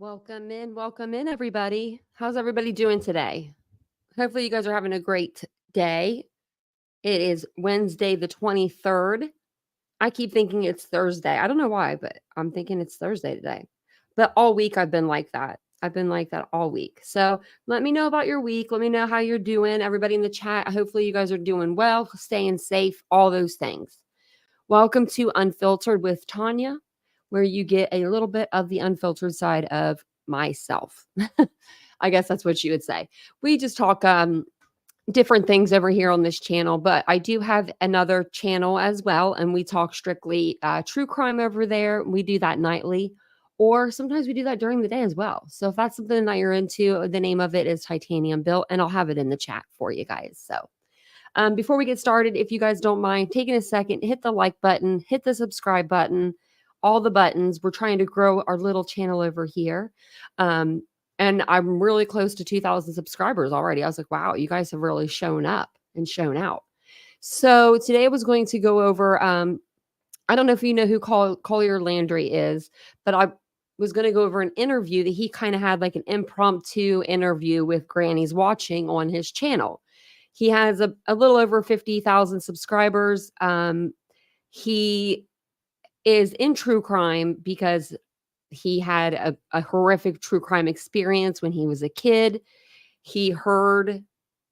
Welcome in, everybody. How's everybody doing today? Hopefully, you guys are having a great day. It is Wednesday, the 23rd. I keep thinking it's Thursday. I don't know why, but I'm thinking it's Thursday today. But all week, I've been like that. I've been like that all week. So let me know about your week. Let me know how you're doing. Everybody in the chat, hopefully, you guys are doing well, staying safe, all those things. Welcome to Unfiltered with Tanya, where you get a little bit of the unfiltered side of myself. I guess that's what you would say. We just talk different things over here on this channel, but I do have another channel as well, and we talk strictly true crime over there. We do that nightly, or sometimes we do that during the day as well. So if that's something that you're into, the name of it is Titanium Built, and I'll have it in the chat for you guys. So before we get started, if you guys don't mind taking a second, hit the like button, hit the subscribe button, all the buttons. We're trying to grow our little channel over here. And I'm really close to 2,000 subscribers already. I was like, wow, you guys have really shown up and shown out. So today I was going to go over, I don't know if you know who Collier Landry is, but I was going to go over an interview that he kind of had, like an impromptu interview with Granny's Watching on his channel. He has a little over 50,000 subscribers. He is in true crime because he had a horrific true crime experience when he was a kid. He heard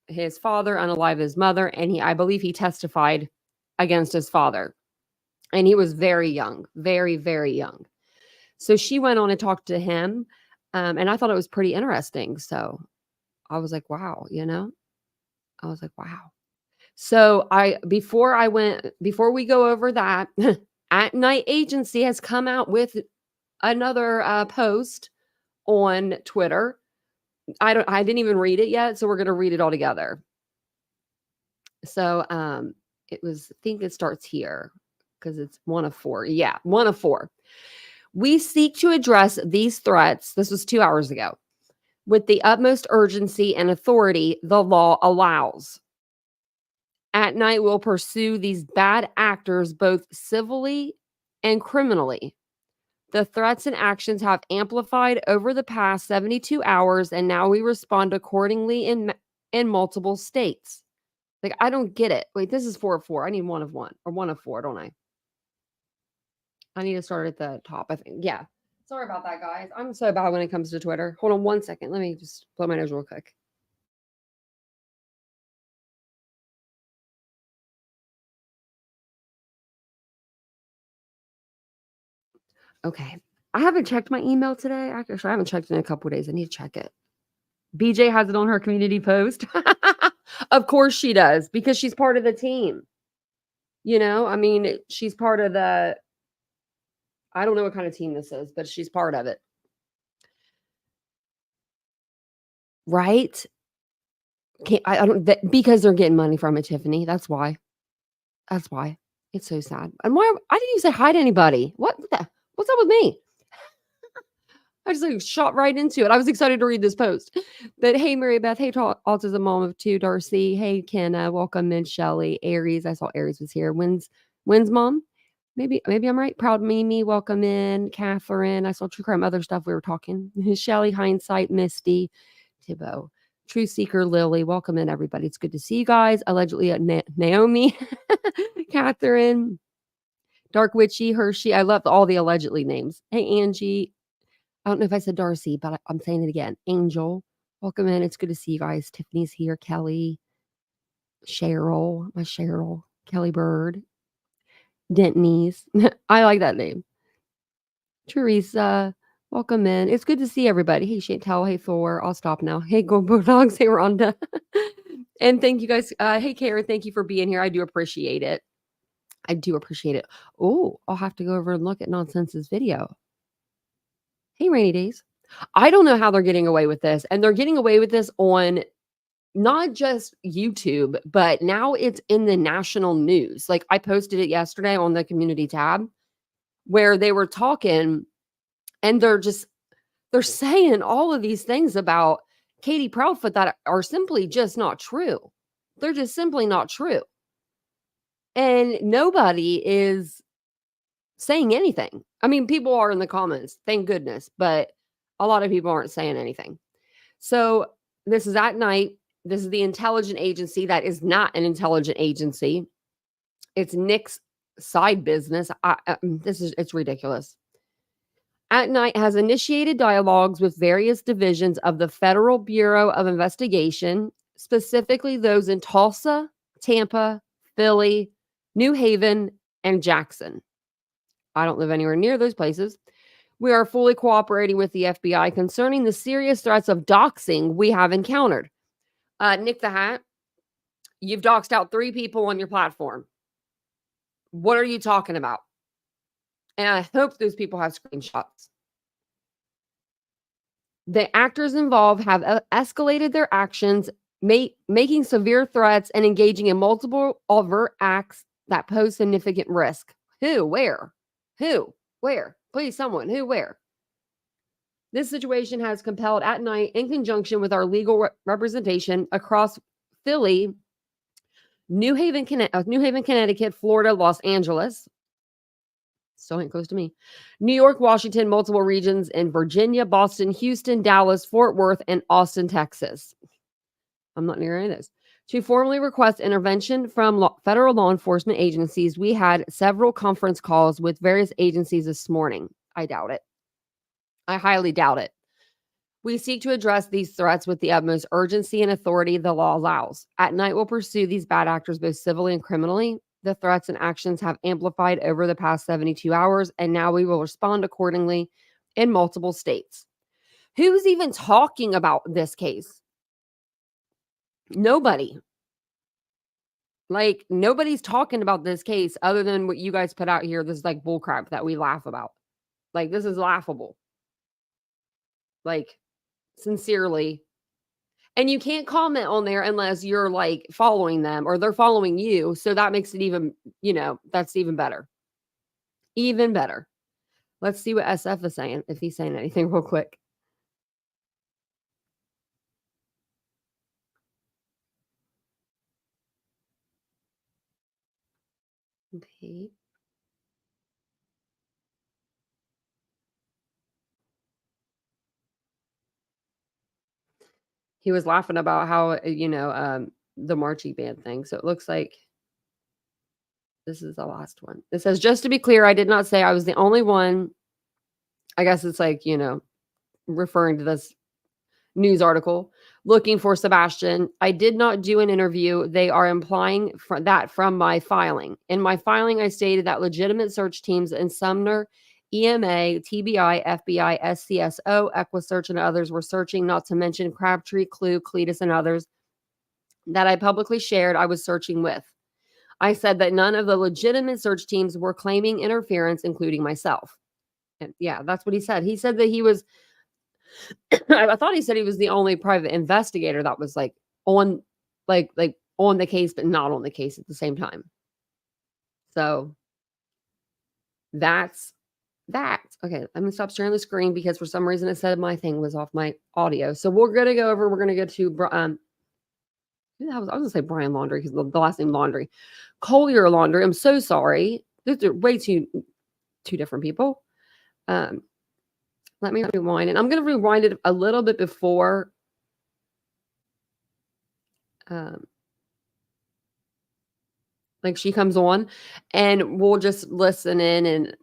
his father unalive his mother, and I believe he testified against his father. And he was very young, very, very young. So she went on and talked to him, and I thought it was pretty interesting. So I was like, wow, I was like, wow. So before we go over that, At Night Agency has come out with another post on Twitter. I didn't even read it yet, so we're going to read it all together. So I think it starts here because it's 1 of 4. Yeah, 1 of 4. We seek to address these threats. This was 2 hours ago. With the utmost urgency and authority the law allows. At Night will pursue these bad actors both civilly and criminally. The threats and actions have amplified over the past 72 hours, and now we respond accordingly in multiple states. Like, I don't get it. Wait, this is 4 of 4. I need 1 of 1 or 1 of 4, don't I? I need to start at the top, I think. Yeah. Sorry about that, guys. I'm so bad when it comes to Twitter. Hold on 1 second. Let me just blow my nose real quick. Okay. I haven't checked my email today. Actually, I haven't checked it in a couple of days. I need to check it. BJ has it on her community post. Of course she does, because she's part of the team. I mean, she's part of I don't know what kind of team this is, but she's part of it. Right? Because they're getting money from it, Tiffany. That's why. It's so sad. And why didn't you say hi to anybody? What's up with me? I just shot right into it. I was excited to read this post. But hey, Mary Beth. Hey, Autism Mom of 2, Darcy. Hey, Kenna. Welcome in, Shelly. Aries. I saw Aries was here. When's Mom? Maybe I'm right. Proud Mimi. Welcome in. Catherine. I saw True Crime other stuff. We were talking. Shelly, Hindsight, Misty, Thibaut. True Seeker, Lily. Welcome in, everybody. It's good to see you guys. Allegedly, Naomi, Catherine, Dark Witchy, Hershey. I love all the allegedly names. Hey, Angie. I don't know if I said Darcy, but I'm saying it again. Angel, welcome in. It's good to see you guys. Tiffany's here. Kelly, Cheryl, Kelly Bird, Dentney's. I like that name. Teresa, welcome in. It's good to see everybody. Hey, Chantel. Hey, Thor. I'll stop now. Hey, Go Bulldogs. Hey, Rhonda. And thank you guys. Hey, Karen. Thank you for being here. I do appreciate it. Oh, I'll have to go over and look at Nonsense's video. Hey, Rainy Days. I don't know how they're getting away with this. And they're getting away with this on not just YouTube, but now it's in the national news. Like, I posted it yesterday on the community tab where they were talking, and they're saying all of these things about Katie Proudfoot that are simply just not true. They're just simply not true. And nobody is saying anything. I mean, people are in the comments, thank goodness, but a lot of people aren't saying anything. So this is at night. This is the intelligence agency that is not an intelligence agency. It's Nick's side business. It's ridiculous. At night has initiated dialogues with various divisions of the Federal Bureau of Investigation, specifically those in Tulsa, Tampa, Philly, New Haven, and Jackson. I don't live anywhere near those places. We are fully cooperating with the FBI concerning the serious threats of doxing we have encountered. Nick the Hat, you've doxed out 3 people on your platform. What are you talking about? And I hope those people have screenshots. The actors involved have escalated their actions, making severe threats and engaging in multiple overt acts that pose significant risk. Who? Where? Who? Where? Please, someone. Who? Where? This situation has compelled at night, in conjunction with our legal representation across Philly, New Haven, Connecticut, Florida, Los Angeles. Still ain't close to me. New York, Washington, multiple regions in Virginia, Boston, Houston, Dallas, Fort Worth, and Austin, Texas. I'm not near any of those. To formally request intervention from federal law enforcement agencies, we had several conference calls with various agencies this morning. I doubt it. I highly doubt it. We seek to address these threats with the utmost urgency and authority the law allows. At night, we'll pursue these bad actors both civilly and criminally. The threats and actions have amplified over the past 72 hours, and now we will respond accordingly in multiple states. Who's even talking about this case? Nobody. Like, nobody's talking about this case other than what you guys put out here. This is like bullcrap that we laugh about. Like, this is laughable. Like, sincerely. And you can't comment on there unless you're like following them or they're following you. So that makes it even, that's even better. Even better. Let's see what SF is saying, if he's saying anything real quick. Okay. He was laughing about how, the marching band thing. So it looks like this is the last one. It says, just to be clear, I did not say I was the only one. I guess it's like, referring to this news article looking for Sebastian. I did not do an interview. They are implying that from my filing. In my filing, I stated that legitimate search teams in Sumner, EMA, TBI, FBI, SCSO, EquiSearch, and others were searching, not to mention Crabtree, Clue, Cletus, and others that I publicly shared I was searching with. I said that none of the legitimate search teams were claiming interference, including myself. And yeah, that's what he said. He said that he was I thought he said he was the only private investigator that was like on on the case, but not on the case at the same time. So that's that. Okay, I'm gonna stop sharing the screen because for some reason it said my thing was off my audio. So we're gonna go to who the hell was I was gonna say Brian Landry because the last name Landry. Collier Landry. I'm so sorry. These are way two different people. Let me rewind, and I'm going to rewind it a little bit before like she comes on, and we'll just listen in and,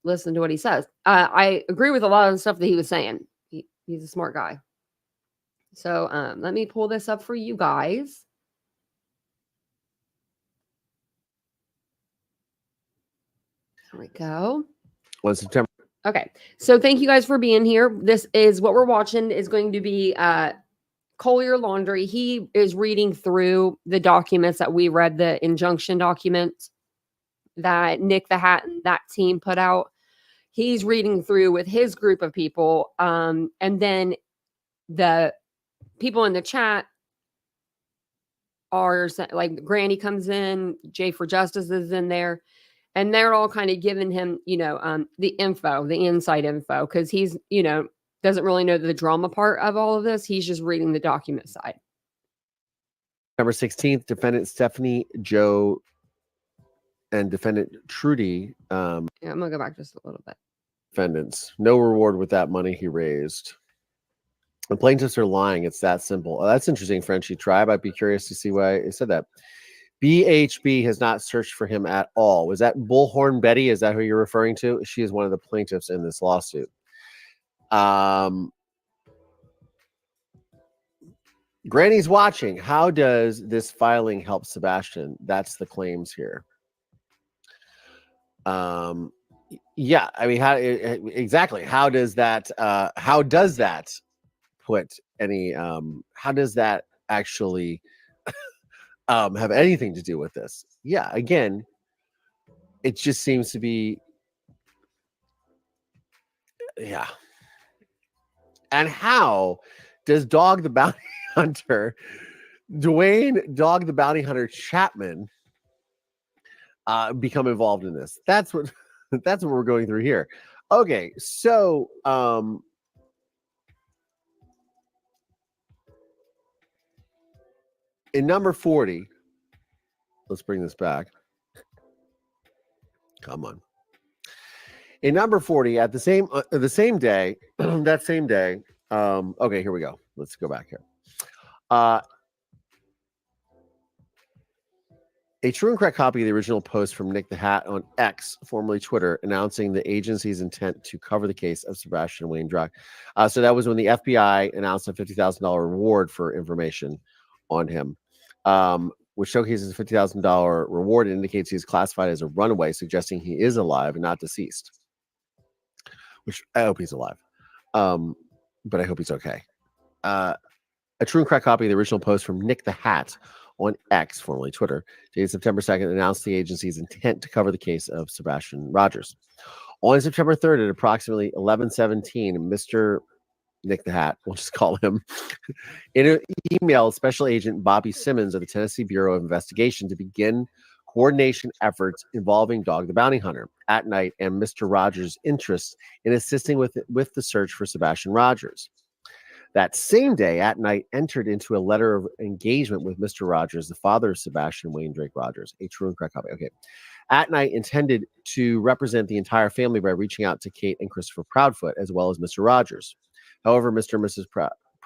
listen to what he says. I agree with a lot of the stuff that he was saying. He's a smart guy. So let me pull this up for you guys. There we go. On September. Okay, so thank you guys for being here. This is what we're watching is going to be Collier Landry. He is reading through the documents that we read, the injunction documents that Nick the Hat and that team put out. He's reading through with his group of people. And then the people in the chat are like Granny comes in, Jay for Justice is in there. And they're all kind of giving him, the info, the inside info, because he's, doesn't really know the drama part of all of this. He's just reading the document side. November 16th, defendant Stephanie, Joe, and defendant Trudy. Yeah, I'm going to go back just a little bit. defendants. No reward with that money he raised. The plaintiffs are lying. It's that simple. Oh, that's interesting, Frenchy Tribe. I'd be curious to see why it said that. BHB has not searched for him at all. Was that Bullhorn Betty? Is that who you're referring to? She is one of the plaintiffs in this lawsuit. Granny's watching. How does this filing help Sebastian? That's the claims here. Yeah, I mean, how exactly? How does that put any? How does that actually have anything to do with this? Yeah, again, it just seems to be. Yeah. And how does Dog the Bounty Hunter, Dwayne Dog the Bounty Hunter Chapman, become involved in this? That's what we're going through here. Okay, so in number 40, let's bring this back. Come on. In number 40, at the same day, that same day. Okay, here we go. Let's go back here. A true and correct copy of the original post from Nick the Hat on X, formerly Twitter, announcing the agency's intent to cover the case of Sebastian Wayne Druck. So that was when the FBI announced a $50,000 reward for information on him, which showcases a $50,000 reward and indicates he is classified as a runaway, suggesting he is alive and not deceased. Which I hope he's alive, but I hope he's okay. A true and correct copy of the original post from Nick the Hat on X, formerly Twitter, dated September 2nd, announced the agency's intent to cover the case of Sebastian Rogers. On September 3rd at approximately 11:17, Mr. Nick the Hat, we'll just call him, emailed Special Agent Bobby Simmons of the Tennessee Bureau of Investigation to begin coordination efforts involving Dog the Bounty Hunter at night and Mr. Rogers' interest in assisting with the search for Sebastian Rogers. That same day at night entered into a letter of engagement with Mr. Rogers, the father of Sebastian Wayne Drake Rogers, a true and correct copy. Okay. At night intended to represent the entire family by reaching out to Kate and Christopher Proudfoot, as well as Mr. Rogers. However, Mr. and Mrs.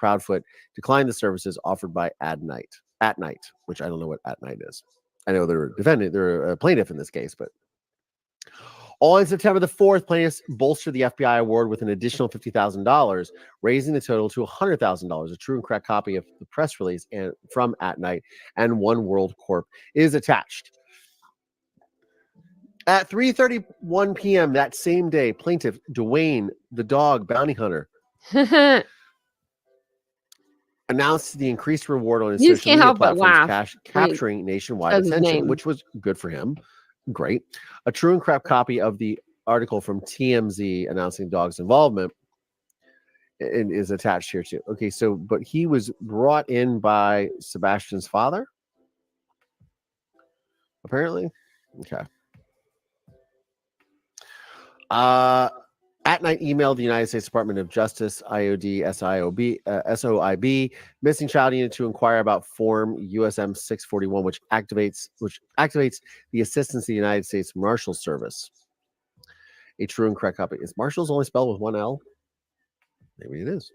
Proudfoot declined the services offered by At Night, which I don't know what At Night is. I know they're a defendant, they're a plaintiff in this case, but on September the 4th, plaintiffs bolstered the FBI award with an additional $50,000, raising the total to $100,000. A true and correct copy of the press release and from At Night and One World Corp is attached. At 3:31 p.m. that same day, plaintiff Dwayne the Dog Bounty Hunter announced the increased reward on his social media platforms, capturing nationwide attention, which was good for him. Great. A true and correct copy of the article from TMZ announcing Dog's involvement is attached here too. Okay, so but he was brought in by Sebastian's father, apparently. Okay. At Night emailed the United States Department of Justice, IOD, SOIB, Missing Child Unit to inquire about Form USM 641, which activates the assistance of the United States Marshals Service. A true and correct copy. Is Marshals only spelled with one L? Maybe it is.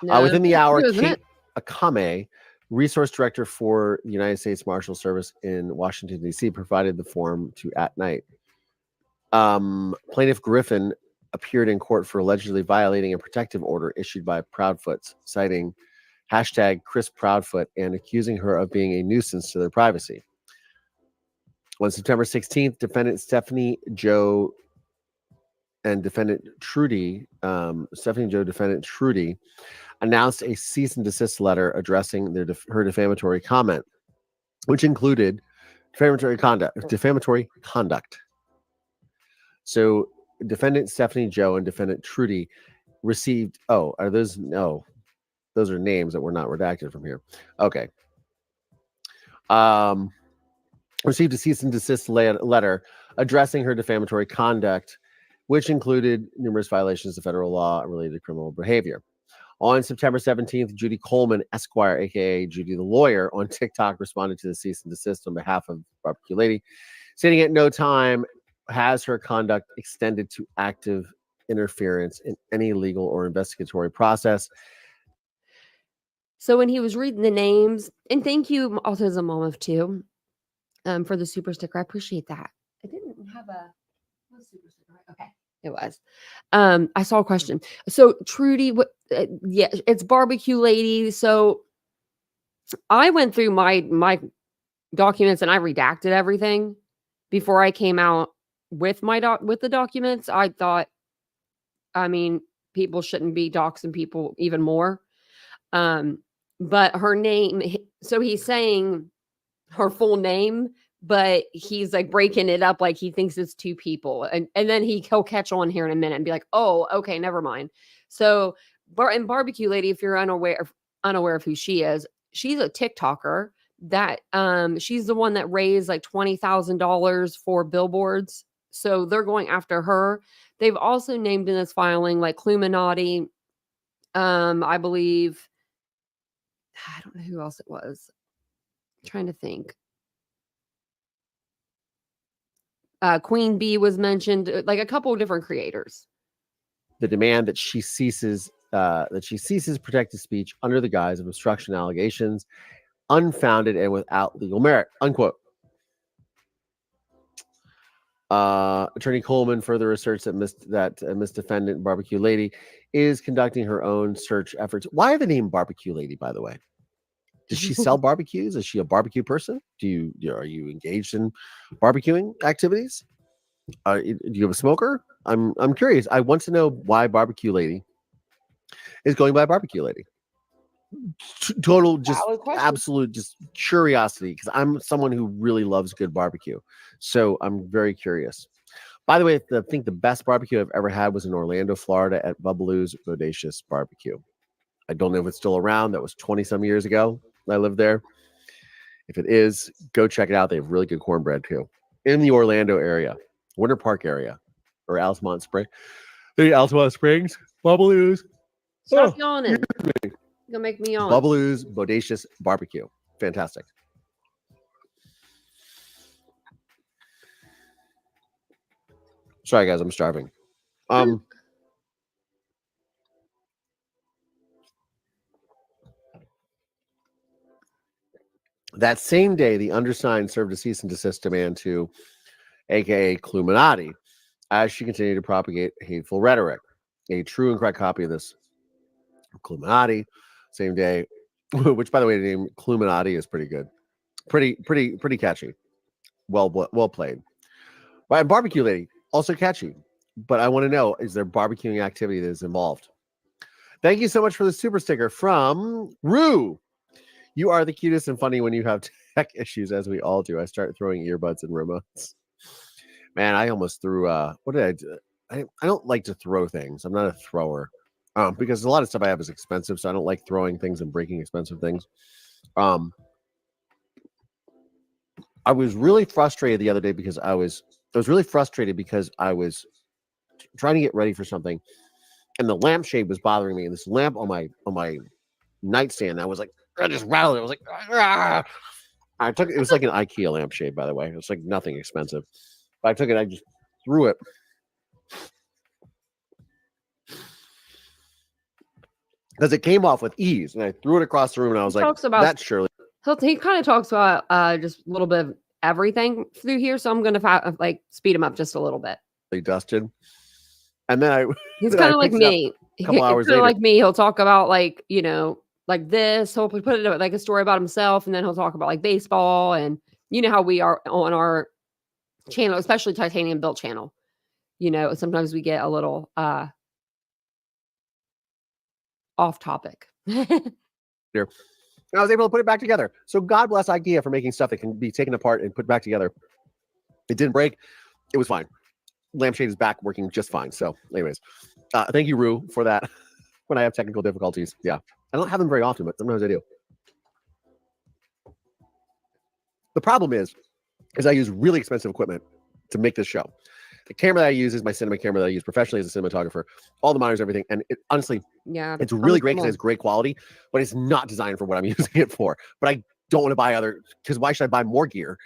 No, within the hour, Kate Akame, Resource Director for the United States Marshals Service in Washington, D.C., provided the form to At Night. Plaintiff Griffin appeared in court for allegedly violating a protective order issued by Proudfoot, citing hashtag Chris Proudfoot and accusing her of being a nuisance to their privacy. On September 16th, defendant Stephanie Joe and defendant Trudy, defendant Trudy, announced a cease and desist letter addressing her defamatory comment, which included defamatory conduct. So defendant Stephanie Joe and defendant Trudy received, those are names that were not redacted from here. Okay. Received a cease and desist letter addressing her defamatory conduct, which included numerous violations of federal law related to criminal behavior. On September 17th, Judy Coleman, Esquire, aka Judy the Lawyer, on TikTok responded to the cease and desist on behalf of Barbecue Lady, stating at no time has her conduct extended to active interference in any legal or investigatory process. So when he was reading the names, and thank you, Autism Mom of Two, for the super sticker. I appreciate that. I didn't have a super sticker. Okay, it was. I saw a question. So Trudy, what? Yeah, it's barbecue lady. So I went through my documents and I redacted everything before I came out with with the documents. I thought, I mean, people shouldn't be doxing people even more. But her name, so he's saying her full name, but he's like breaking it up like he thinks it's two people. And then he'll catch on here in a minute and be like, oh, okay, never mind. So and barbecue lady, if you're unaware of who she is, she's a TikToker that she's the one that raised like $20,000 for billboards. So they're going after her. They've also named in this filing like Cluminati, I believe. I don't know who else it was. I'm trying to think. Queen Bee was mentioned, like a couple of different creators. The demand that she ceases protected speech under the guise of obstruction allegations, unfounded and without legal merit. Unquote. Attorney Coleman further asserts that Miss Defendant Barbecue Lady is conducting her own search efforts. Why the name Barbecue Lady, by the way? Does she sell barbecues? Is she a barbecue person? Are you engaged in barbecuing activities? Do you have a smoker? I'm curious. I want to know why Barbecue Lady is going by Barbecue Lady. Total, just absolute, just curiosity, because I'm someone who really loves good barbecue. So I'm very curious. By the way, I think the best barbecue I've ever had was in Orlando, Florida at Bubbaloo's Bodacious Barbecue. I don't know if it's still around. That was 20 some years ago. I lived there. If it is, go check it out. They have really good cornbread too. In the Orlando area, Winter Park area, or Altamont Springs. Altamont Springs, Bubbaloo's. Stop yawning. You're gonna make me yawn. Bubbaloo's Bodacious Barbecue. Fantastic. Sorry, guys, I'm starving. That same day, the undersigned served a cease and desist demand to aka Cluminati, as she continued to propagate hateful rhetoric. A true and correct copy of this Cluminati, same day, which, by the way, the name Cluminati is pretty good, pretty catchy, well played. Right, Barbecue Lady, also catchy, but I want to know, is there barbecuing activity that is involved? Thank you so much for the super sticker from Rue. You are the cutest and funny when you have tech issues, as we all do. I start throwing earbuds and remotes. Man, I almost threw. What did I do? I don't like to throw things. I'm not a thrower, because a lot of stuff I have is expensive, so I don't like throwing things and breaking expensive things. I was really frustrated the other day because I was trying to get ready for something, and the lampshade was bothering me. And this lamp on my nightstand, I was like, I just rattled it. I was like, ah! It was like an IKEA lampshade, by the way. It was like nothing expensive. But I took it, I just threw it. Because it came off with ease, and I threw it across the room, and I was that's surely. He kind of talks about just a little bit of everything through here, so I'm going to speed him up just a little bit. They dusted. And then he's kind of like me. A couple hours later. Like me, he'll talk about like this. He'll put it like a story about himself, and then he'll talk about like baseball, and you know how we are on our channel, especially Titanium Built channel. Sometimes we get a little off topic. Here. I was able to put it back together. So God bless IKEA for making stuff that can be taken apart and put back together. It didn't break. It was fine. Lampshade is back working just fine. So anyways, thank you, Rue, for that. When I have technical difficulties. Yeah. I don't have them very often, but sometimes I do. The problem is I use really expensive equipment to make this show. The camera that I use is my cinema camera that I use professionally as a cinematographer. All the monitors, everything. And honestly, it's really great because it has great quality, but it's not designed for what I'm using it for. But don't want to buy other, because why should I buy more gear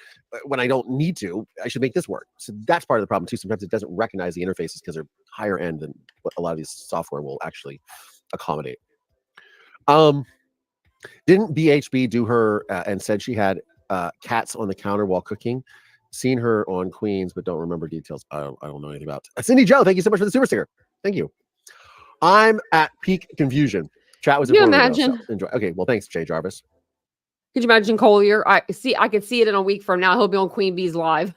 when I don't need to? I should make this work. So that's part of the problem too. Sometimes it doesn't recognize the interfaces because they're higher end than what a lot of these software will actually accommodate. Didn't BHB do her and said she had cats on the counter while cooking? Seen her on Queens, but don't remember details. I don't know anything about it. Cindy Joe, thank you so much for the super sticker. Thank you. I'm at peak confusion. Chat was Can you informative, imagine? so enjoy. Okay, well, thanks, Jay Jarvis. Could you imagine Collier? I could see it in a week from now. He'll be on Queen Bee's live.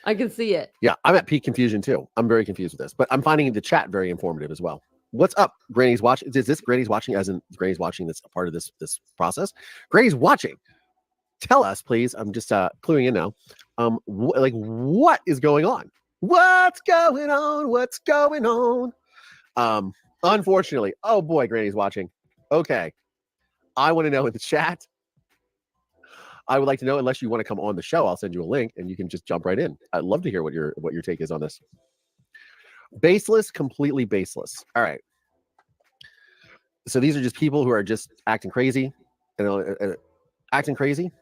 I can see it. Yeah, I'm at peak confusion too. I'm very confused with this, but I'm finding the chat very informative as well. What's up, Granny's watching? Is this Granny's watching? As in Granny's watching? That's a part of this process. Granny's watching. Tell us, please. I'm just cluing in now. What is going on? What's going on? What's going on? Unfortunately, oh boy, Granny's watching. Okay, I want to know in the chat. I would like to know, unless you want to come on the show, I'll send you a link and you can just jump right in. I'd love to hear what your take is on this. Baseless, completely baseless. All right. So these are just people who are just acting crazy, acting crazy.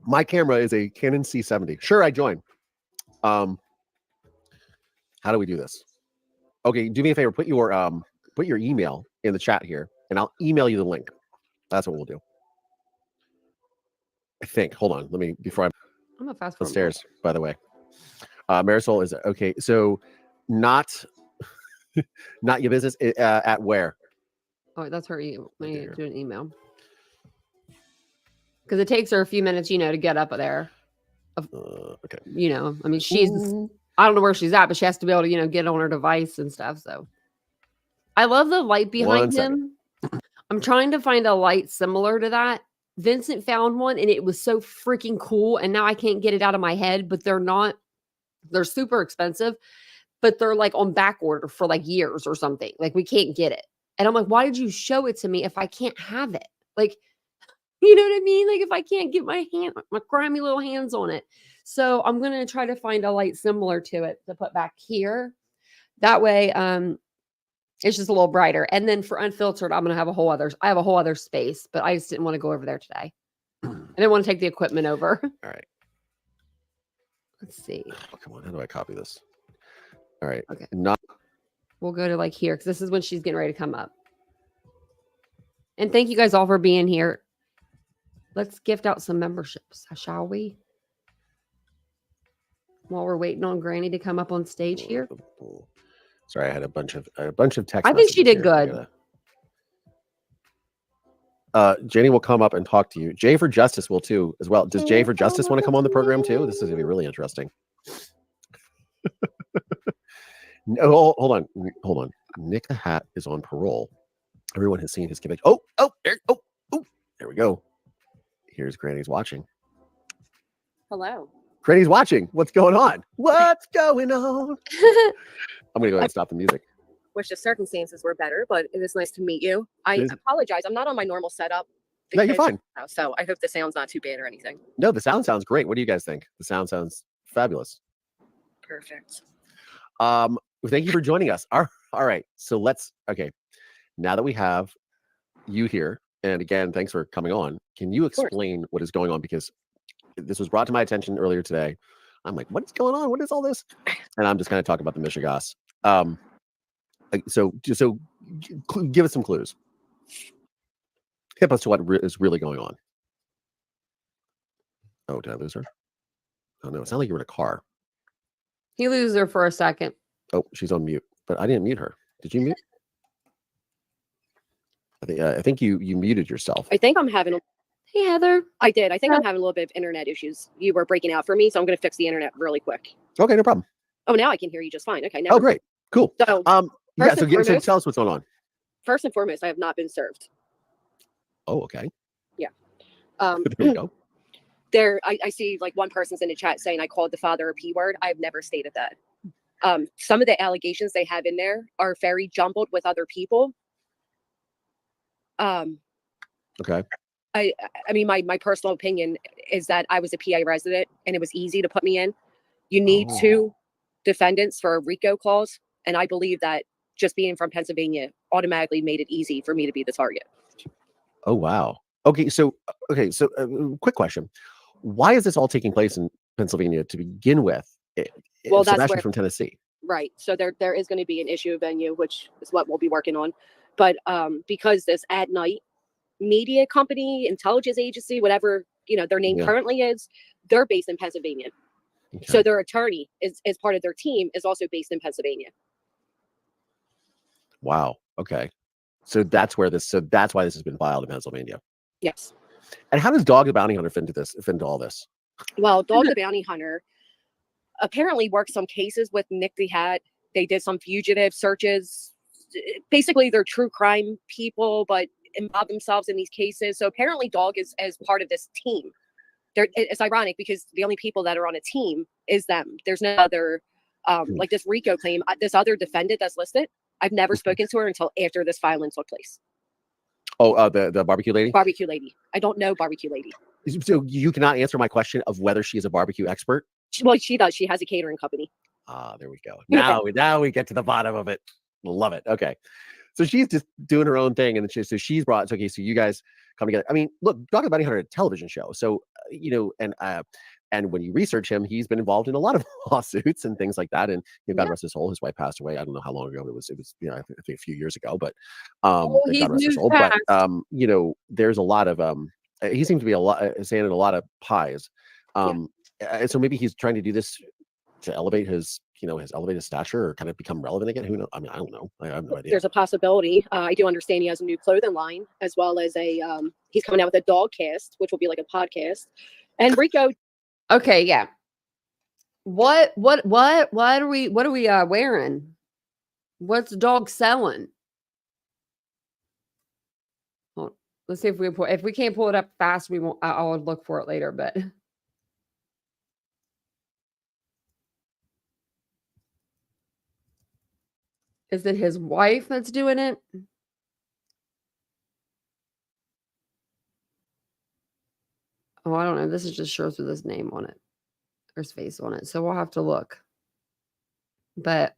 My camera is a Canon C70. Sure, I join. How do we do this? Okay, do me a favor. Put your email in the chat here, and I'll email you the link. That's what we'll do. I think. Hold on. Let me before I'm a fast upstairs. By the way, Marisol is okay. So, not your business. At where? Oh, that's her. Let me do an email. Because it takes her a few minutes, to get up there. Okay. I mean, I don't know where she's at, but she has to be able to, get on her device and stuff. So I love the light behind him. I'm trying to find a light similar to that. Vincent found one and it was so freaking cool. And now I can't get it out of my head, but they're super expensive, but they're like on back order for like years or something. Like we can't get it. And I'm like, why did you show it to me if I can't have it? Like, you know what I mean? Like if I can't get my grimy little hands on it. So I'm going to try to find a light similar to it to put back here. That way, it's just a little brighter. And then for unfiltered, I'm going to have I have a whole other space, but I just didn't want to go over there today. I didn't want to take the equipment over. All right. Let's see. Oh, come on. How do I copy this? All right. Okay. We'll go to like here because this is when she's getting ready to come up. And thank you guys all for being here. Let's gift out some memberships, shall we? While we're waiting on Granny to come up on stage here. Sorry, I had a bunch of text. I think she did good. Jenny will come up and talk to you. Jay for Justice will too as well. Does Jay for Justice want to come on the program too? This is gonna be really interesting. No, hold on. Nick the Hat is on parole. Everyone has seen his conviction. There we go. Here's Granny's watching. Hello. Granny's watching. What's going on? What's going on? I'm going to go ahead and stop the music. Wish the circumstances were better, but it is nice to meet you. I apologize. I'm not on my normal setup. No, you're fine. So I hope the sound's not too bad or anything. No, the sound sounds great. What do you guys think? The sound sounds fabulous. Perfect. Thank you for joining us. All right. So now that we have you here, and again, thanks for coming on. Can you explain what is going on? Because this was brought to my attention earlier today. I'm like, what is going on? What is all this? And I'm just going to talk about the Michigas. So give us some clues. Tip us to what is really going on. Oh, did I lose her? Oh no, it sounded like you were in a car. He loses her for a second. Oh, she's on mute, but I didn't mute her. Did you mute? I think you muted yourself. I think I'm having. Hey, Heather. I did. I think I'm having a little bit of internet issues. You were breaking out for me, so I'm going to fix the internet really quick. Okay, no problem. Oh, now I can hear you just fine. Okay. Now. Oh, great. Cool. So, so tell us what's going on. First and foremost, I have not been served. Oh, okay. Yeah. There we go. I see like one person's in the chat saying I called the father a P word. I've never stated that. Some of the allegations they have in there are very jumbled with other people. Okay. I mean, my personal opinion is that I was a PA resident and it was easy to put me in. You need 2 defendants for a RICO clause. And I believe that just being from Pennsylvania automatically made it easy for me to be the target. Oh, wow. Okay. So, quick question. Why is this all taking place in Pennsylvania to begin with? Well, that's Sebastian's where, from Tennessee. right. So there is going to be an issue of venue, which is what we'll be working on. But because this at night media company, intelligence agency, whatever, their name currently is, they're based in Pennsylvania. Okay. So their attorney is part of their team is also based in Pennsylvania. Wow. Okay. So that's why this has been filed in Pennsylvania. Yes. And how does Dog the Bounty Hunter fit into all this? Well, Dog the Bounty Hunter apparently worked some cases with Nick the Hat. They did some fugitive searches. Basically, they're true crime people, but involve themselves in these cases. So apparently Dog is as part of this team. It's ironic because the only people that are on a team is them. There's no other, like this RICO claim, this other defendant that's listed. I've never spoken to her until after this filing took place. Oh, the barbecue lady? Barbecue lady. I don't know barbecue lady. So you cannot answer my question of whether she is a barbecue expert? Well, she does. She has a catering company. Ah, there we go. Now we get to the bottom of it. Love it. Okay. So she's just doing her own thing. And so she's brought, okay, so you guys come together. I mean, look, Dog the Bounty Hunter, a television show. So, and when you research him, he's been involved in a lot of lawsuits and things like that. And God rest his soul, his wife passed away. I don't know how long ago it was, I think a few years ago, but God rest his soul. But, there's a lot of, he seems to be saying in a lot of pies. And so maybe he's trying to do this to elevate his stature or kind of become relevant again. Who knows? I mean, I don't know. I have no idea. There's a possibility. I do understand he has a new clothing line, as well as he's coming out with a dog cast, which will be like a podcast. And RICO. Okay, yeah. What are we wearing? What's the dog selling? Hold on. Let's see if we can't pull it up fast, we won't. I'll look for it later, but. Is it his wife that's doing it? Oh, I don't know. This is just shows with his name on it. Or his face on it. So we'll have to look. But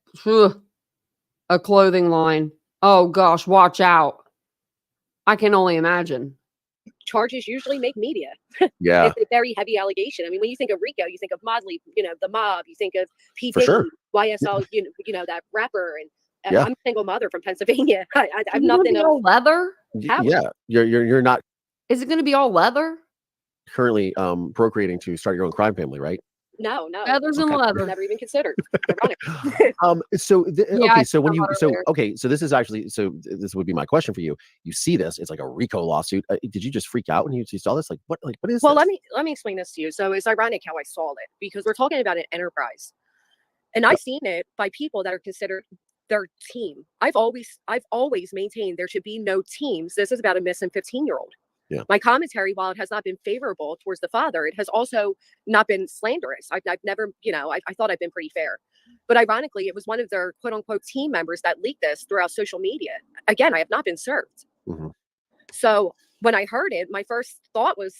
a clothing line. Oh gosh, watch out. I can only imagine. Charges usually make media. Yeah. It's a very heavy allegation. I mean, when you think of RICO, you think of Mosley, the mob, you think of P. For sure. YSL, that rapper. And Yeah. I'm a single mother from Pennsylvania. I have Is it gonna nothing be else. all leather? Yeah. You're not Is it going to be all leather? currently procreating to start your own crime family, right? No. Feathers and leather. Never even considered. Ironic. So when you earlier. so this is actually, so this would be my question for you. You see this, it's like a RICO lawsuit. Did you just freak out when you saw this? What is Well, this? let me explain this to you. So it's ironic how I saw it, because we're talking about an enterprise, and I've seen it by people that are considered their team. I've always maintained there should be no teams. This is about a missing 15-year-old. Yeah. My commentary, while it has not been favorable towards the father, it has also not been slanderous. I've never, I thought I've been pretty fair. But ironically, it was one of their quote unquote team members that leaked this throughout social media. Again, I have not been served. Mm-hmm. So when I heard it, my first thought was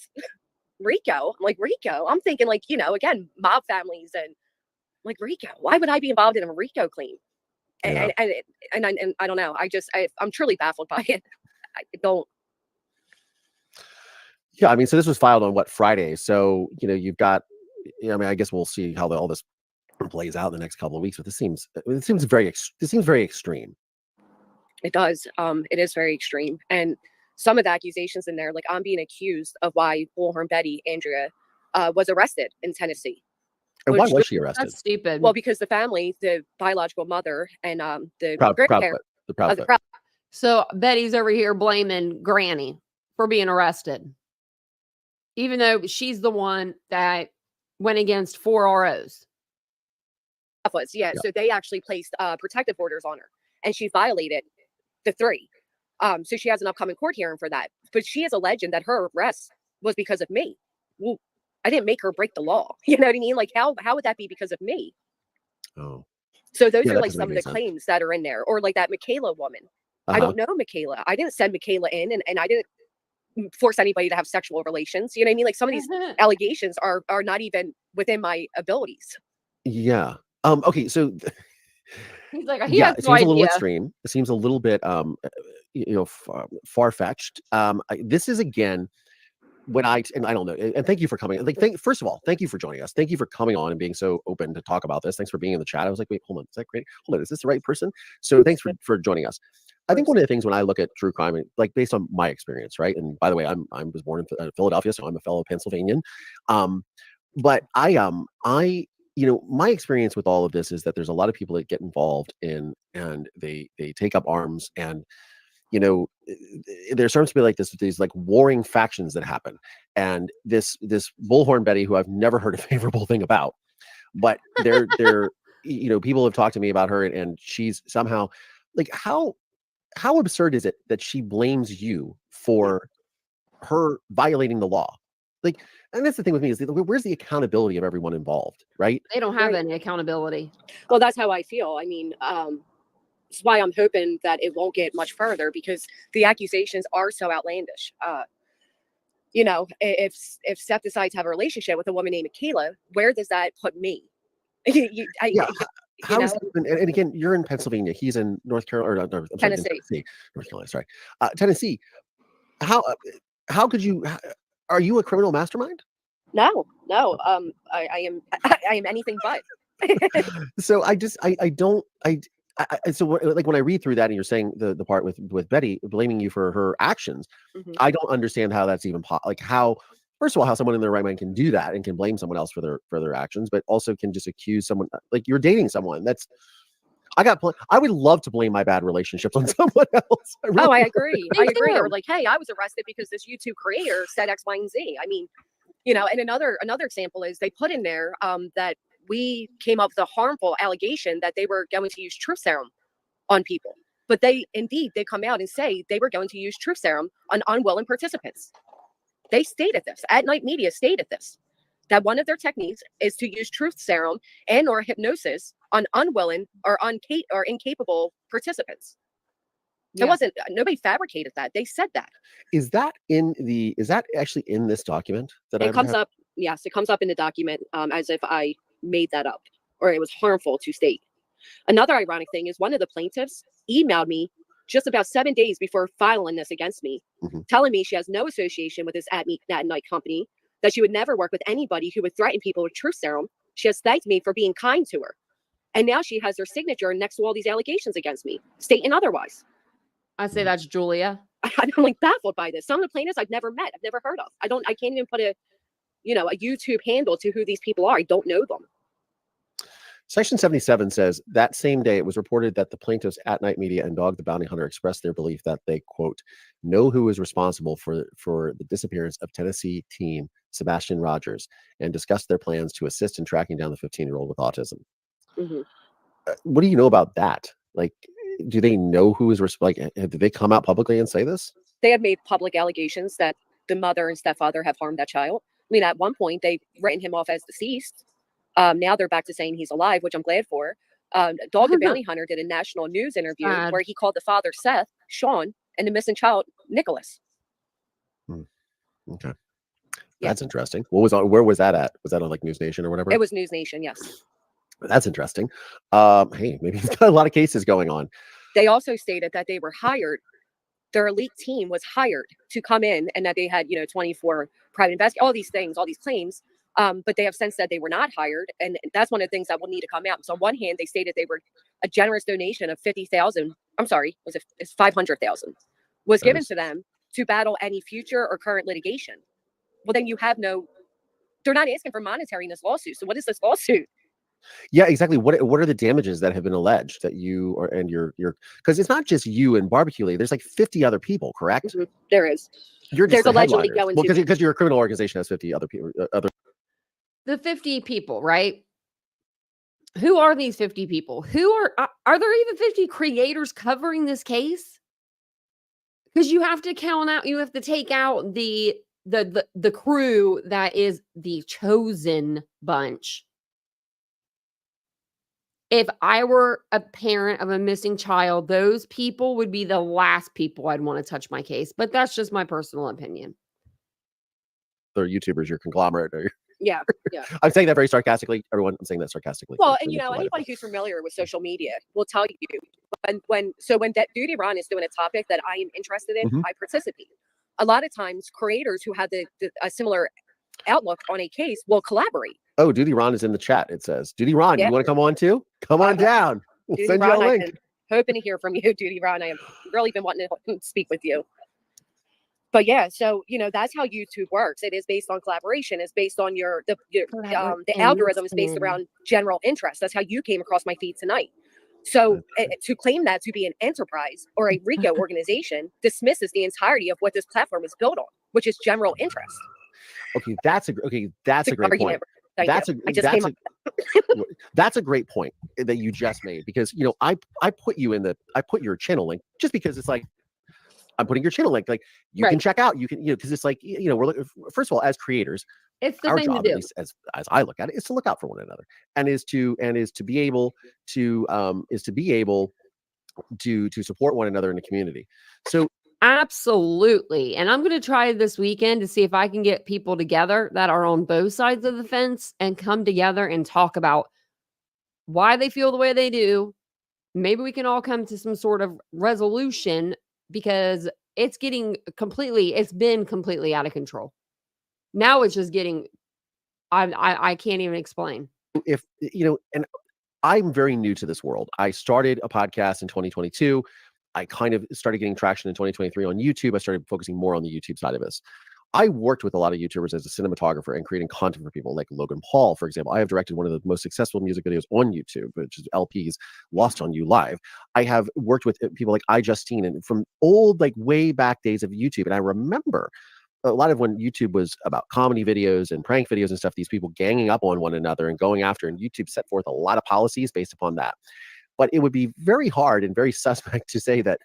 RICO. I'm like, RICO. I'm thinking again, mob families and like RICO. Why would I be involved in a RICO claim? Yeah. And I don't know. I'm truly baffled by it. I don't. Yeah, I mean, so this was filed on Friday. So you've got, I guess we'll see how all this plays out in the next couple of weeks. But this seems very extreme. It does. It is very extreme, and some of the accusations in there, like I'm being accused of why Bullhorn Betty Andrea was arrested in Tennessee. And why was she arrested? That's stupid. Well, because the family, the biological mother, and the Proud grandparent, foot. So Betty's over here blaming Granny for being arrested, even though she's the one that went against 4 ROs. Yeah. So they actually placed protective orders on her, and she violated the 3. So she has an upcoming court hearing for that. But she is alleging that her arrest was because of me. Well, I didn't make her break the law. You know what I mean? Like how would that be because of me? Oh. So those are like doesn't some of make the any sense. claims that are in there, or like that Michaela woman. I don't know Michaela. I didn't send Michaela in, and I didn't force anybody to have sexual relations. You know what I mean? Like some of these allegations are not even within my abilities. Yeah. Okay. So He's like, he Yeah, has it no seems a little idea. extreme. It seems a little bit, far-fetched. This is again when I don't know. And thank you for coming. Like, first of all, thank you for joining us. Thank you for coming on and being so open to talk about this. Thanks for being in the chat. I was like, wait, hold on, is that great? Hold on, is this the right person? So thanks for joining us. I think one of the things when I look at true crime, like based on my experience, right? And by the way, I was born in Philadelphia, so I'm a fellow Pennsylvanian. But my experience with all of this is that there's a lot of people that get involved in, and they take up arms, and there starts to be like these like warring factions that happen, and this Bullhorn Betty, who I've never heard a favorable thing about, but they're people have talked to me about her, and she's somehow like how absurd is it that she blames you for her violating the law? Like, and that's the thing with me is where's the accountability of everyone involved, right? They don't have Right. any accountability. Well, that's how I feel. I mean, that's why I'm hoping that it won't get much further, because the accusations are so outlandish. If Seth decides to have a relationship with a woman named Michaela, where does that put me? Yeah. How is and again, you're in Pennsylvania. He's in North Carolina, or I'm sorry, Tennessee. North Carolina. Sorry, Tennessee. How could you? Are you a criminal mastermind? No. I am I am anything but. So like when I read through that, and you're saying the part with Betty blaming you for her actions, I don't understand how that's even like how. First of all, how someone in their right mind can do that and can blame someone else for their actions, but also can just accuse someone like you're dating someone. I would love to blame my bad relationships on someone else. I agree. Me I agree. They too. were like, hey, I was arrested because this YouTube creator said X, Y, and Z. I mean, and another example is they put in there that we came up with a harmful allegation that they were going to use truth serum on people. But they come out and say they were going to use truth serum on unwilling participants. They stated this. At Night Media stated this, that one of their techniques is to use truth serum and or hypnosis on unwilling or incapable participants. Yeah. It wasn't, nobody fabricated that. They said that. Is that actually in this document that it comes up? Yes, it comes up in the document as if I made that up or it was harmful to state. Another ironic thing is one of the plaintiffs emailed me just about 7 days before filing this against me, telling me she has no association with this at night company, that she would never work with anybody who would threaten people with truth serum. She has thanked me for being kind to her. And now she has her signature next to all these allegations against me, stating otherwise. I say that's Julia. I'm like baffled by this. Some of the plaintiffs I've never met, I've never heard of. I can't even put a YouTube handle to who these people are. I don't know them. Section 77 says that same day it was reported that the plaintiffs at Night Media and Dog the Bounty Hunter expressed their belief that they, quote, know who is responsible for the disappearance of Tennessee teen Sebastian Rogers and discussed their plans to assist in tracking down the 15-year-old with autism. What do you know about that? Like, do they know who is responsible? Like, did they come out publicly and say this? They have made public allegations that the mother and stepfather have harmed that child. I mean, at one point, they've written him off as deceased. Now they're back to saying he's alive, which I'm glad for. Dog the Bounty Hunter did a national news interview where he called the father Seth, Sean, and the missing child Nicholas. Okay, that's interesting. Where was that at? Was that on like News Nation or whatever? It was News Nation, yes. That's interesting. Hey, maybe he's got a lot of cases going on. They also stated that they were hired. Their elite team was hired to come in, and that they had 24 private investigators, all these things, all these claims. But they have since said they were not hired, and that's one of the things that will need to come out. So on one hand, they stated they were a generous donation of 50,000. I'm sorry, it's 500,000 was given to them to battle any future or current litigation. Well, then you have they're not asking for monetary in this lawsuit. So what is this lawsuit? Yeah, exactly. What are the damages that have been alleged that you are and your because it's not just you and Barbecue Lady. There's like 50 other people, correct? There is. There's allegedly going to because your criminal organization has 50 other people. The 50 people, right? Who are these 50 people? Who are there even 50 creators covering this case? Because you have to count out, you have to take out the crew that is the chosen bunch. If I were a parent of a missing child, those people would be the last people I'd want to touch my case. But that's just my personal opinion. They're YouTubers, your conglomerate. Yeah, yeah. I'm saying that very sarcastically. Everyone, I'm saying that sarcastically. Well, So and we you need to know, lighten anybody up. who's familiar with social media will tell you when that Duty Ron is doing a topic that I am interested in, Mhm. I participate. A lot of times, creators who have a similar outlook on a case will collaborate. Oh, Duty Ron is in the chat. It says, Duty Ron, Yeah. you want to come on too? Come on down. We'll Duty send you a Ron, I've link. been hoping to hear from you, Duty Ron. I have really been wanting to speak with you. But yeah, so you know that's how YouTube works. It is based on collaboration. It's based on the algorithm is based around general interest. That's how you came across my feed tonight. So to claim that to be an enterprise or a RICO organization dismisses the entirety of what this platform is built on, which is general interest. Okay, that's a great point. That's a great point that you just made, because you know I put your channel link just because it's like I'm putting your channel link, like you can check out, you can, because it's like, we're looking, first of all, as creators, it's the our thing job, to at do. least as I look at it, is to look out for one another, and is to be able to support one another in the community. So Absolutely. And I'm going to try this weekend to see if I can get people together that are on both sides of the fence and come together and talk about why they feel the way they do. Maybe we can all come to some sort of resolution, because it's been completely out of control. Now it's just getting, I can't even explain. if, and I'm very new to this world. I started a podcast in 2022. I kind of started getting traction in 2023 on YouTube. I started focusing more on the YouTube side of this. I worked with a lot of YouTubers as a cinematographer and creating content for people like Logan Paul, for example. I have directed one of the most successful music videos on YouTube, which is LP's Lost on You Live. I have worked with people like iJustine, and from old, like way back days of YouTube. And I remember a lot of when YouTube was about comedy videos and prank videos and stuff, these people ganging up on one another and going after, and YouTube set forth a lot of policies based upon that. But it would be very hard and very suspect to say that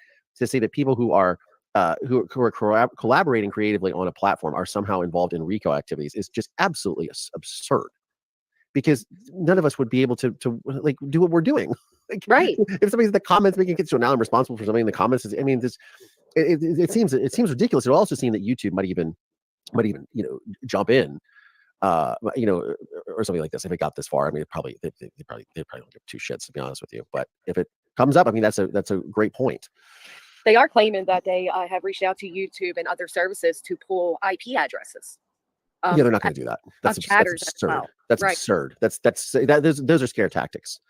people who are collaborating creatively on a platform are somehow involved in RICO activities is just absolutely absurd, because none of us would be able to like do what we're doing. Like, right. If somebody's in the comments making it, so now I'm responsible for something in the comments. It seems ridiculous. It also seems that YouTube might even jump in, or something like this. If it got this far, I mean, they probably don't give two shits, to be honest with you. But if it comes up, I mean, that's a great point. They are claiming that they have reached out to YouTube and other services to pull IP addresses. Yeah, they're not going to do that. That's absurd. Well. That's right. absurd. Those are scare tactics.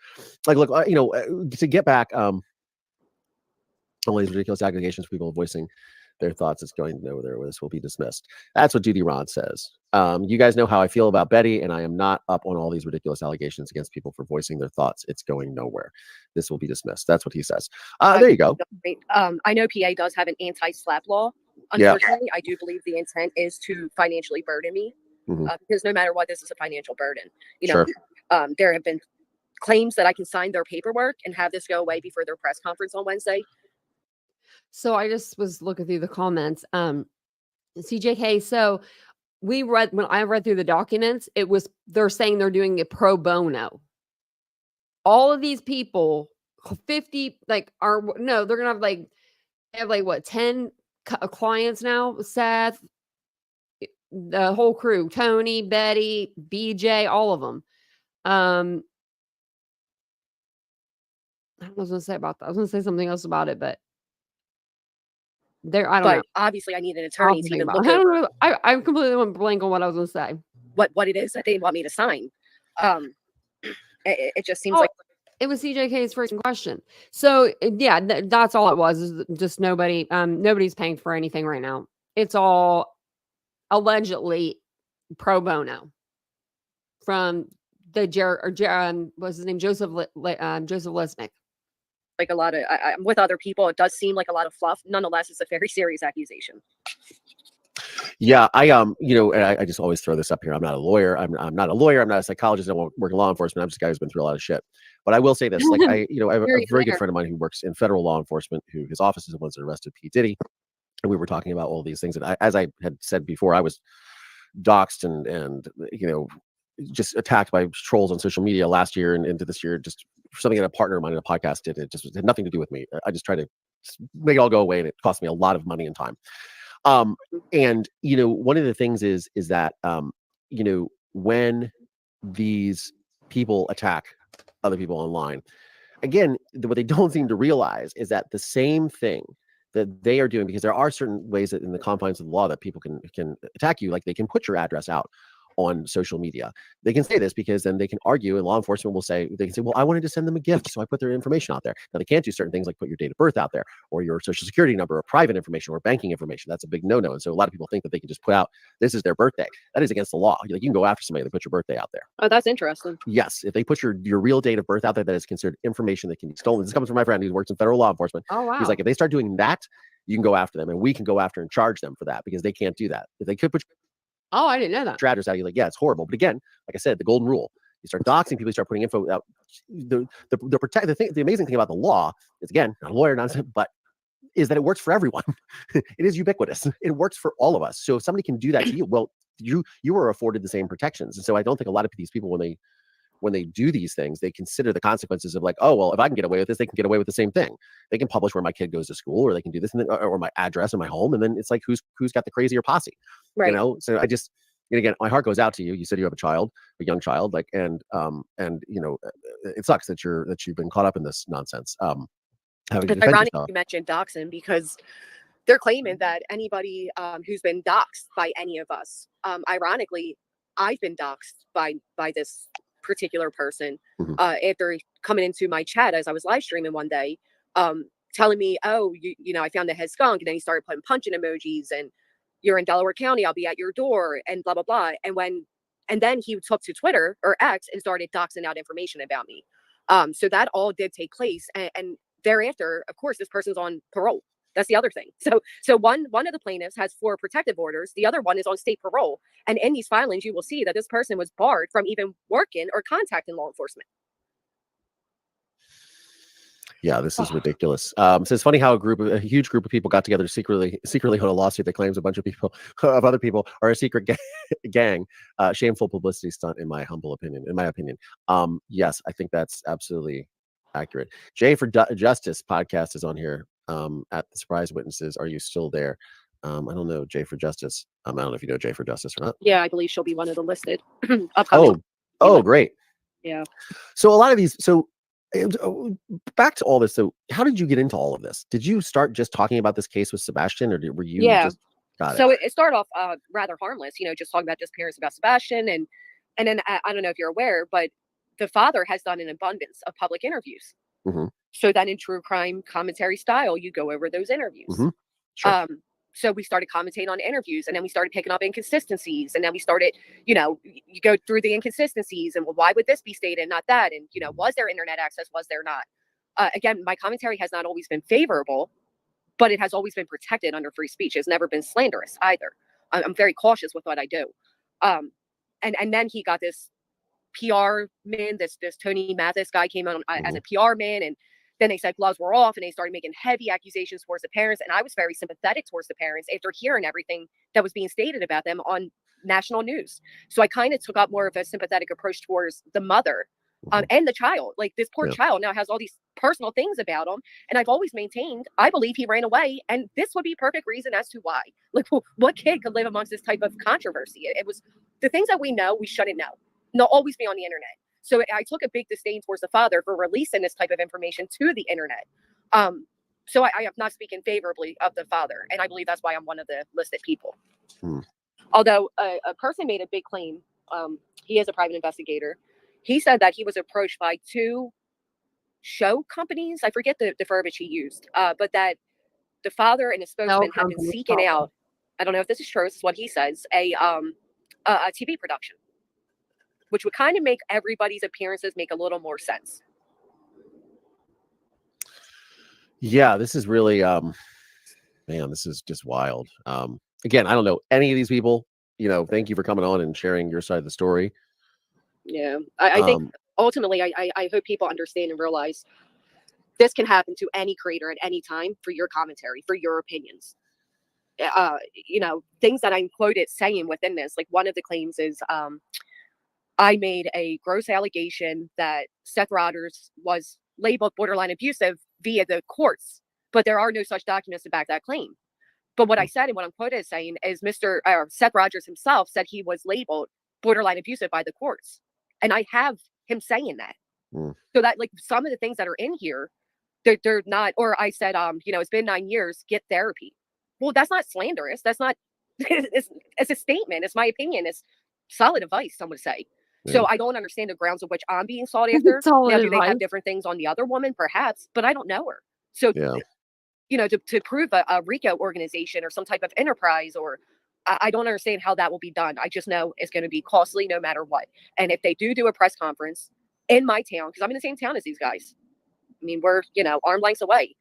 Like, look, to get back, all these ridiculous allegations, people voicing their thoughts, it's going nowhere. This will be dismissed. That's what Duty Ron says. You guys know how I feel about Betty, and I am not up on all these ridiculous allegations against people for voicing their thoughts. It's going nowhere. This will be dismissed. That's what he says. There you go. I know PA does have an anti-slap law. Unfortunately, I do believe the intent is to financially burden me, because no matter what, this is a financial burden. There have been claims that I can sign their paperwork and have this go away before their press conference on Wednesday. So I just was looking through the comments. CJK, so when I read through the documents, they're saying they're doing it pro bono. All of these people, 50, they're gonna have what, 10 clients now? Seth, the whole crew, Tony, Betty, BJ, all of them. I don't know what I was gonna say about that. I was gonna say something else about it, but I don't know. Obviously, I need an attorney to even look I don't over. know. I completely went blank on what I was going to say. What it is that they want me to sign. It just seems like it was CJK's first question. So yeah, that's all it was. Is just nobody's paying for anything right now. It's all allegedly pro bono from the what's his name, Joseph Lisnick. Like a lot of, I'm with other people. It does seem like a lot of fluff. Nonetheless, it's a very serious accusation. Yeah, I just always throw this up here. I'm not a lawyer. I'm not a lawyer. I'm not a psychologist. I don't work in law enforcement. I'm just a guy who's been through a lot of shit. But I will say this: like I have a very good friend of mine who works in federal law enforcement, who his office is the ones that arrested P. Diddy, and we were talking about all these things. And as I had said before, I was doxxed and just attacked by trolls on social media last year and into this year, just something that a partner of mine in a podcast did. It just had nothing to do with me. I just tried to make it all go away, and it cost me a lot of money and time. And one of the things is that when these people attack other people online. Again, what they don't seem to realize is that the same thing that they are doing, because there are certain ways that in the confines of the law that people can attack you, like they can put your address out on social media. They can say this because then they can argue, and law enforcement will say, they can say, well, I wanted to send them a gift, so I put their information out there. Now, they can't do certain things like put your date of birth out there, or your social security number, or private information, or banking information. That's a big no-no. And so a lot of people think that they can just put out, this is their birthday. That is against the law. Like, you can go after somebody that put your birthday out there. Oh, that's interesting. Yes, if they put your real date of birth out there, that is considered information that can be stolen. This comes from my friend who works in federal law enforcement. Oh, wow. He's like, if they start doing that, you can go after them, and we can go after and charge them for that, because they can't do that. If they could put Oh, I didn't know that. your address out, you're like, yeah, it's horrible. But again, like I said, the golden rule: you start doxing people, you start putting info out. The amazing thing about the law is, again, not a lawyer, but is that it works for everyone. It is ubiquitous. It works for all of us. So if somebody can do that to you, well, you are afforded the same protections. And so I don't think a lot of these people, when they do these things, they consider the consequences of like, oh, well, if I can get away with this, they can get away with the same thing. They can publish where my kid goes to school, or they can do this, or my address and my home. And then it's like, who's got the crazier posse? Right. So and again, my heart goes out to you. You said you have a young child, like, and it sucks that you've been caught up in this nonsense. It's ironic you mentioned doxing, because they're claiming that anybody who's been doxed by any of us, ironically, I've been doxed by this particular person after coming into my chat as I was live streaming one day, telling me, oh, I found the head skunk, and then he started putting punching emojis, and you're in Delaware County, I'll be at your door, and blah blah blah. And then he took to Twitter or X and started doxing out information about me. So that all did take place, and thereafter, of course, this person's on parole. That's the other thing. So one of the plaintiffs has 4 protective orders. The other one is on state parole. And in these filings, you will see that this person was barred from even working or contacting law enforcement. Yeah, this is ridiculous. So it's funny how a huge group of people got together secretly on a lawsuit that claims a bunch of other people are a secret gang. Shameful publicity stunt, in my opinion. Yes, I think that's absolutely accurate. Jay for Justice podcast is on here. At the Surprise Witnesses, are you still there? I don't know, Jay for Justice. I don't know if you know Jay for Justice or not. Yeah, I believe she'll be one of the listed upcoming. Oh, great. Yeah. So a lot of these. So back to all this. So how did you get into all of this? Did you start just talking about this case with Sebastian, or were you? Yeah. Just, got it. So it started off rather harmless. Just talking about disappearance about Sebastian, and then I don't know if you're aware, but the father has done an abundance of public interviews. Mm-hmm. So then in true crime commentary style, you go over those interviews. Mm-hmm. Sure. So we started commentating on interviews, and then we started picking up inconsistencies. And then we started, you go through the inconsistencies, and well, why would this be stated, not that? And, was there internet access? Was there not? Again, my commentary has not always been favorable, but it has always been protected under free speech. It's never been slanderous either. I'm very cautious with what I do. And then he got this PR man, this Tony Mathis guy came on as a PR man, and then they said gloves were off, and they started making heavy accusations towards the parents. And I was very sympathetic towards the parents after hearing everything that was being stated about them on national news. So I kind of took up more of a sympathetic approach towards the mother and the child. Like, this poor child now has all these personal things about him. And I've always maintained, I believe he ran away. And this would be a perfect reason as to why. Like, what kid could live amongst this type of controversy? It was the things that we know, we shouldn't know. And they'll always be on the internet. So I took a big disdain towards the father for releasing this type of information to the internet. So I am not speaking favorably of the father. And I believe that's why I'm one of the listed people. Although a person made a big claim. He is a private investigator. He said that he was approached by 2 show companies. I forget the verbiage he used, but that the father and his spokesman have been seeking out, I don't know if this is true, this is what he says, a TV production, which would kind of make everybody's appearances make a little more sense. Yeah, this is really, man, this is just wild. Again, I don't know any of these people. Thank you for coming on and sharing your side of the story. Yeah, I think ultimately, I hope people understand and realize this can happen to any creator at any time for your commentary, for your opinions. Things that I'm quoted saying within this, like one of the claims is, I made a gross allegation that Seth Rogers was labeled borderline abusive via the courts, but there are no such documents to back that claim. But what I said and what I'm quoted as saying is Seth Rogers himself said he was labeled borderline abusive by the courts. And I have him saying that. So that, like, some of the things that are in here, they're not, or I said, it's been 9 years, get therapy. Well, that's not slanderous. That's not, it's a statement. It's my opinion. It's solid advice, some would say. Yeah. So I don't understand the grounds of which I'm being sought after. Solid Now, do they advice. have different things on the other woman? Perhaps, but I don't know her. So, Yeah. to prove a RICO organization or some type of enterprise, or I don't understand how that will be done. I just know it's going to be costly no matter what. And if they do a press conference in my town, because I'm in the same town as these guys, I mean, we're, arm lengths away.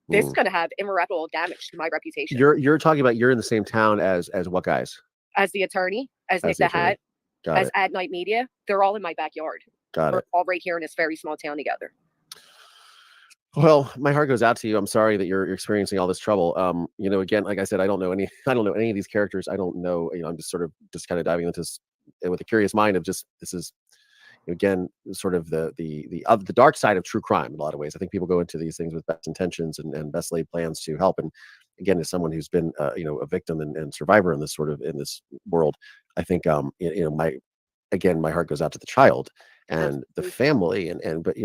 This is going to have irreparable damage to my reputation. You're talking about you're in the same town as what guys? As the attorney, as Nick the Hat, as At Night Media, they're all in my backyard. We're all right here in this very small town together. Well, my heart goes out to you. I'm sorry that you're experiencing all this trouble. Again, like I said, I don't know any of these characters. I don't know. I'm just kind of diving into this with a curious mind of this is, again, sort of the dark side of true crime in a lot of ways. I think people go into these things with best intentions and best laid plans to help. And again, as someone who's been, a victim and survivor in this world, I think, my heart goes out to the child and the family but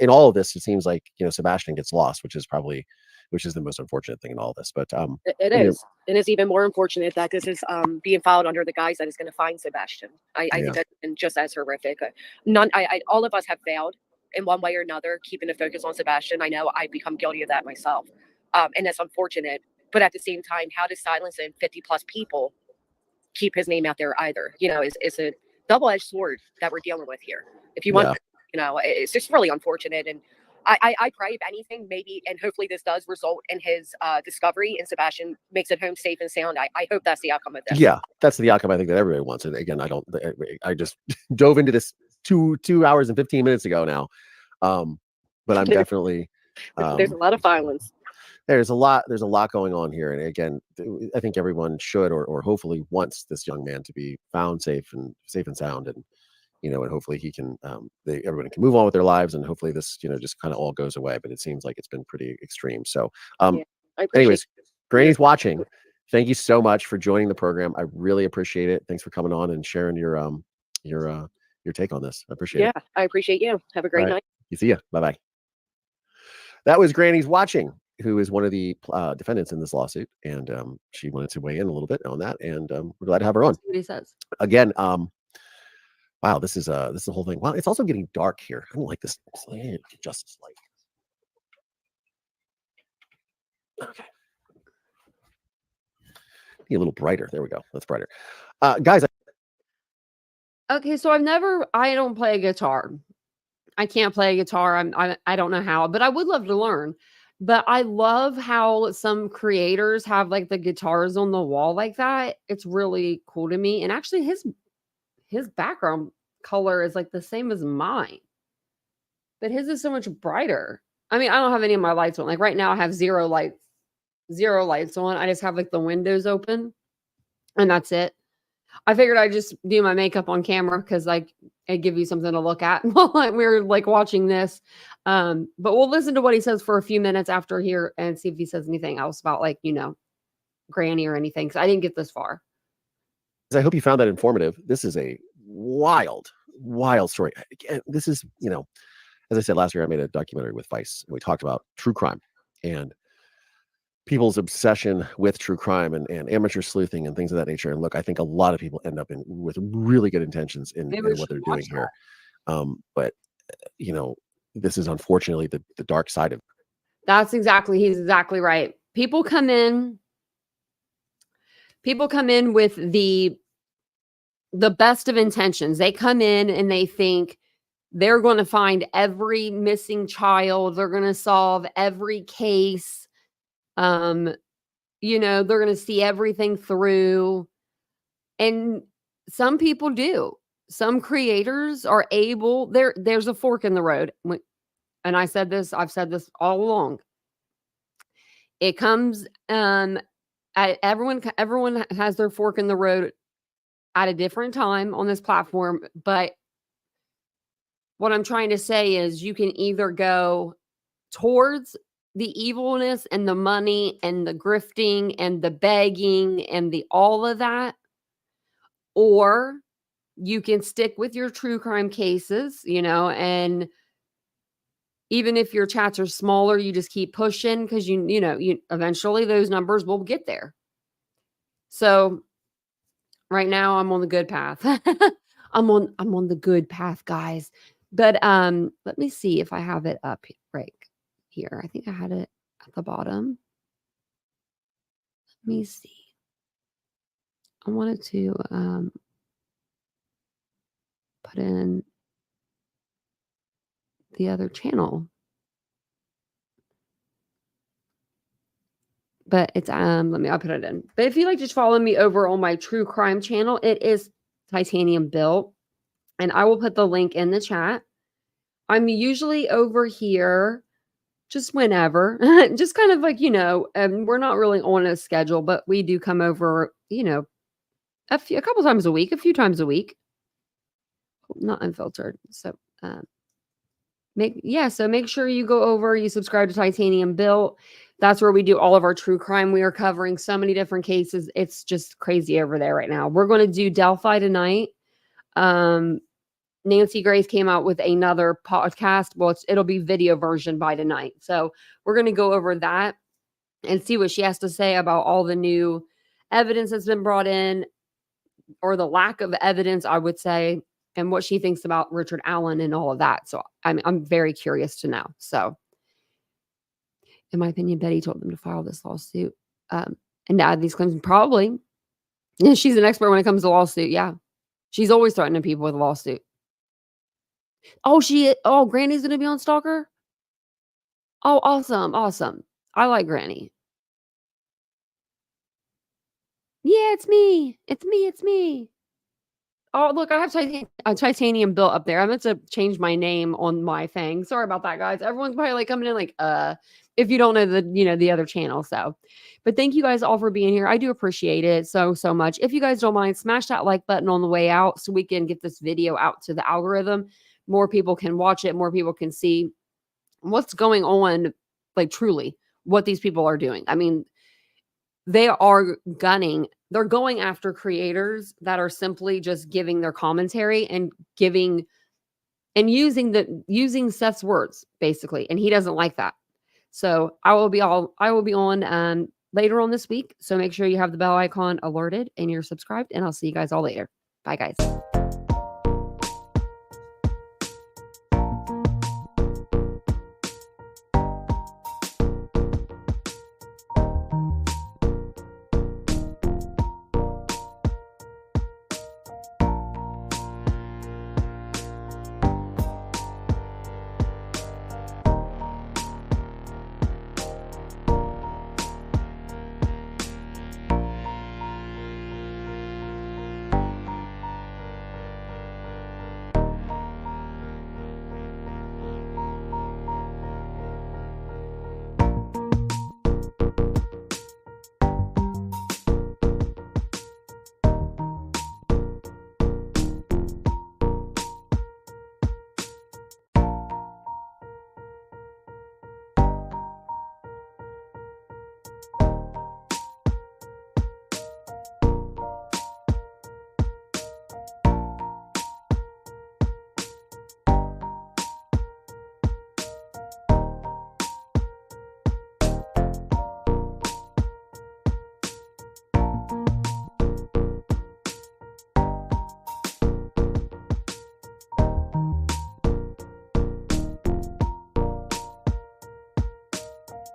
in all of this, it seems like, Sebastian gets lost, which is the most unfortunate thing in all of this. But it is. And it's even more unfortunate that this is being filed under the guise that is going to find Sebastian. I think that's just as horrific. All of us have failed in one way or another, keeping the focus on Sebastian. I know I've become guilty of that myself. And that's unfortunate. But at the same time, how to silence 50 plus people keep his name out there either, is a double-edged sword that we're dealing with here. If you want, it's just really unfortunate. And I pray, if anything, maybe, and hopefully this does result in his discovery and Sebastian makes it home safe and sound. I hope that's the outcome of this. Yeah, that's the outcome I think that everybody wants. And again, I just dove into this 2 hours and 15 minutes ago now. But I'm definitely, there's a lot of violence. There's a lot going on here. And again, I think everyone should, or hopefully wants this young man to be found safe and sound. And, and hopefully he can, everybody can move on with their lives. And hopefully this, just kind of all goes away. But it seems like it's been pretty extreme. So, anyways, Granny's watching. Thank you so much for joining the program. I really appreciate it. Thanks for coming on and sharing your take on this. I appreciate it. Yeah, I appreciate you. Have a great night. You see ya. Bye-bye. That was Granny's watching, who is one of the defendants in this lawsuit. And she wanted to weigh in a little bit on that. And we're glad to have her on. What he says. Again, wow, this is the whole thing. Wow, it's also getting dark here. I don't like this. Justice light. Okay. Be a little brighter. There we go. That's brighter. Guys. Okay, so I don't play a guitar. I can't play a guitar. I don't know how, but I would love to learn. But I love how some creators have like the guitars on the wall like that. It's really cool to me. And actually his background color is like the same as mine. But his is so much brighter. I mean, I don't have any of my lights on. Like right now I have zero lights on. I just have like the windows open and that's it. I figured I'd just do my makeup on camera because like it'd give you something to look at while we're like watching this. But we'll listen to what he says for a few minutes after here and see if he says anything else about like, Granny or anything. Because I didn't get this far. I hope you found that informative. This is a wild story. Again, this is, as I said last year, I made a documentary with Vice and we talked about true crime and people's obsession with true crime and amateur sleuthing and things of that nature. And look, I think a lot of people end up with really good intentions in what they're doing here. But this is unfortunately the dark side of it. He's exactly right. People come in with the best of intentions. They come in and they think they're going to find every missing child. They're going to solve every case. They're going to see everything through. And some people do. Some creators are able, there's a fork in the road. And I've said this all along. It comes, everyone has their fork in the road at a different time on this platform. But what I'm trying to say is you can either go towards the evilness and the money and the grifting and the begging and all of that, or you can stick with your true crime cases, you know, and even if your chats are smaller, you just keep pushing because you know, you eventually those numbers will get there. So right now I'm on the good path. I'm on the good path, guys. But let me see if I have it up right here. I think I had it at the bottom. Let me see. I wanted to put in the other channel. But it's I'll put it in. But if you like, just follow me over on my true crime channel. It is Titanium Built, and I will put the link in the chat. I'm usually over here just whenever, just kind of like, you know, we're not really on a schedule, but we do come over, you know, a couple times a week, a few times a week. Not unfiltered. So make sure you go over, you subscribe to Titanium Built. That's where we do all of our true crime. We are covering so many different cases. It's just crazy over there right now. We're going to do Delphi tonight. Nancy Grace came out with another podcast. Well, it'll be video version by tonight. So we're going to go over that and see what she has to say about all the new evidence that's been brought in, or the lack of evidence, I would say, and what she thinks about Richard Allen and all of that. So I'm very curious to know. So in my opinion, Betty told them to file this lawsuit and to add these claims. Probably. Yeah, she's an expert when it comes to lawsuit. Yeah. She's always threatening people with a lawsuit. Oh, Granny's going to be on Stalker? Oh, awesome. Awesome. I like Granny. Yeah, it's me. It's me. It's me. Oh, look, I have Titanium Built up there. I meant to change my name on my thing. Sorry about that, guys. Everyone's probably like coming in like, if you don't know the other channel. So, but thank you guys all for being here. I do appreciate it so much. If you guys don't mind, smash that like button on the way out so we can get this video out to the algorithm. More people can watch it. More people can see what's going on, like truly what these people are doing. I mean, they are gunning. They're going after creators that are simply just giving their commentary and using Seth's words basically, and he doesn't like that. So I will be on later on this week. So make sure you have the bell icon alerted and you're subscribed, and I'll see you guys all later. Bye, guys.